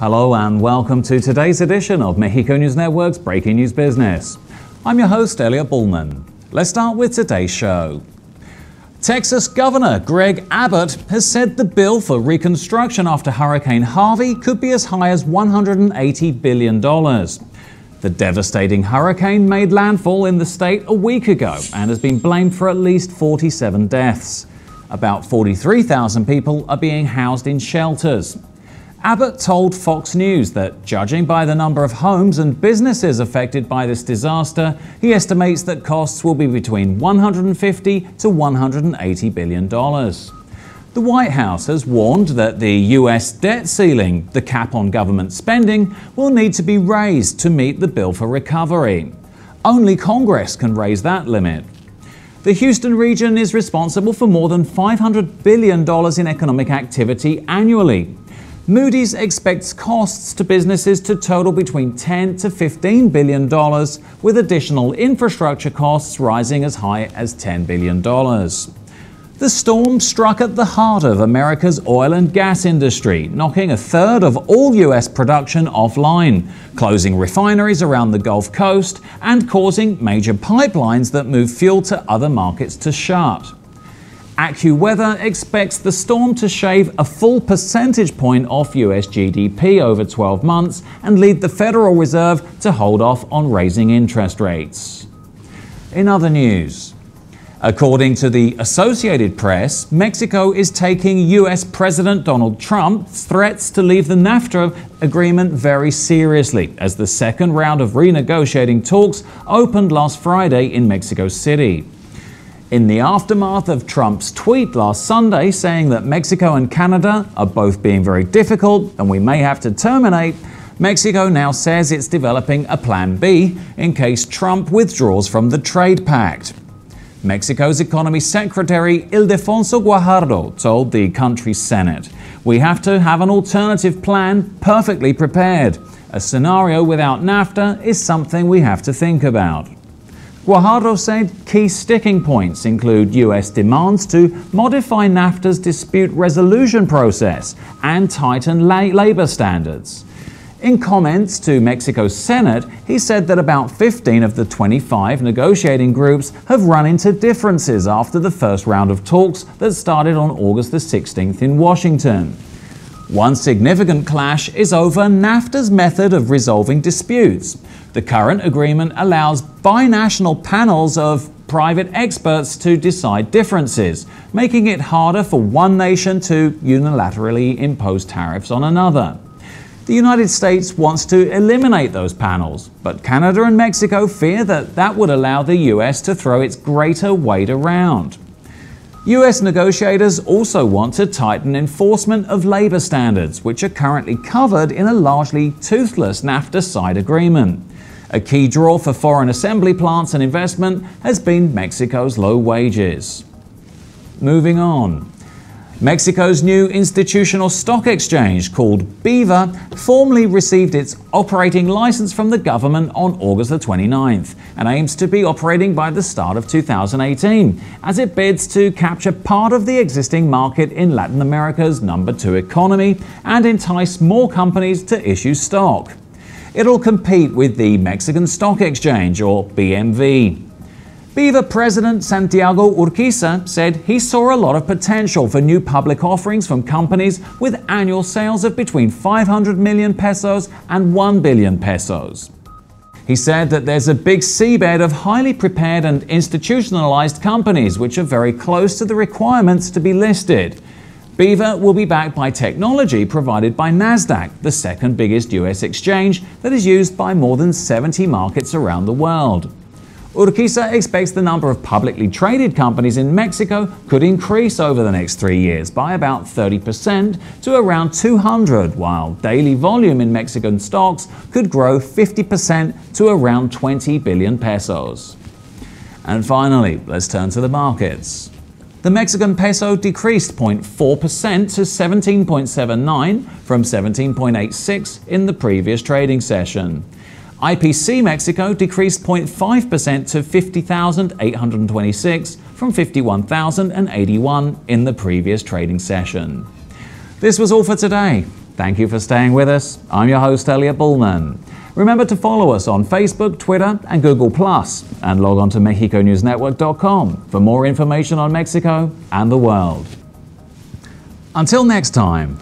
Hello and welcome to today's edition of Mexico News Network's Breaking News Business. I'm your host, Elliot Bullman. Let's start with today's show. Texas Governor Greg Abbott has said the bill for reconstruction after Hurricane Harvey could be as high as $180 billion. The devastating hurricane made landfall in the state a week ago and has been blamed for at least 47 deaths. About 43,000 people are being housed in shelters. Abbott told Fox News that, judging by the number of homes and businesses affected by this disaster, he estimates that costs will be between $150 to $180 billion. The White House has warned that the U.S. debt ceiling, the cap on government spending, will need to be raised to meet the bill for recovery. Only Congress can raise that limit. The Houston region is responsible for more than $500 billion in economic activity annually. Moody's expects costs to businesses to total between $10 to $15 billion, with additional infrastructure costs rising as high as $10 billion. The storm struck at the heart of America's oil and gas industry, knocking a third of all U.S. production offline, closing refineries around the Gulf Coast and causing major pipelines that move fuel to other markets to shut. AccuWeather expects the storm to shave a full percentage point off US GDP over 12 months and lead the Federal Reserve to hold off on raising interest rates. In other news, according to the Associated Press, Mexico is taking US President Donald Trump's threats to leave the Nafta agreement very seriously, as the second round of renegotiating talks opened last Friday in Mexico City. In the aftermath of Trump's tweet last Sunday saying that Mexico and Canada are both being very difficult and we may have to terminate, Mexico now says it's developing a plan B in case Trump withdraws from the trade pact. Mexico's Economy Secretary Ildefonso Guajardo told the country's Senate, "We have to have an alternative plan perfectly prepared. A scenario without NAFTA is something we have to think about." Guajardo said key sticking points include U.S. demands to modify NAFTA's dispute resolution process and tighten labor standards. In comments to Mexico's Senate, he said that about 15 of the 25 negotiating groups have run into differences after the first round of talks that started on August the 16th in Washington. One significant clash is over NAFTA's method of resolving disputes. The current agreement allows binational panels of private experts to decide differences, making it harder for one nation to unilaterally impose tariffs on another. The United States wants to eliminate those panels, but Canada and Mexico fear that that would allow the U.S. to throw its greater weight around. U.S. negotiators also want to tighten enforcement of labor standards, which are currently covered in a largely toothless NAFTA side agreement. A key draw for foreign assembly plants and investment has been Mexico's low wages. Moving on. Mexico's new institutional stock exchange, called Biva, formally received its operating license from the government on August the 29th and aims to be operating by the start of 2018 as it bids to capture part of the existing market in Latin America's number 2 economy and entice more companies to issue stock. It'll compete with the Mexican Stock Exchange, or BMV. Biva President Santiago Urquiza said he saw a lot of potential for new public offerings from companies with annual sales of between 500 million pesos and 1 billion pesos. He said that there's a big seabed of highly prepared and institutionalized companies which are very close to the requirements to be listed. Biva will be backed by technology provided by Nasdaq, the second biggest US exchange that is used by more than 70 markets around the world. Urquiza expects the number of publicly traded companies in Mexico could increase over the next 3 years by about 30% to around 200, while daily volume in Mexican stocks could grow 50% to around 20 billion pesos. And finally, let's turn to the markets. The Mexican peso decreased 0.4% to 17.79 from 17.86 in the previous trading session. IPC Mexico decreased 0.5% to 50,826 from 51,081 in the previous trading session. This was all for today. Thank you for staying with us. I'm your host, Elliot Bullman. Remember to follow us on Facebook, Twitter, and Google+, and log on to MexicoNewsNetwork.com for more information on Mexico and the world. Until next time.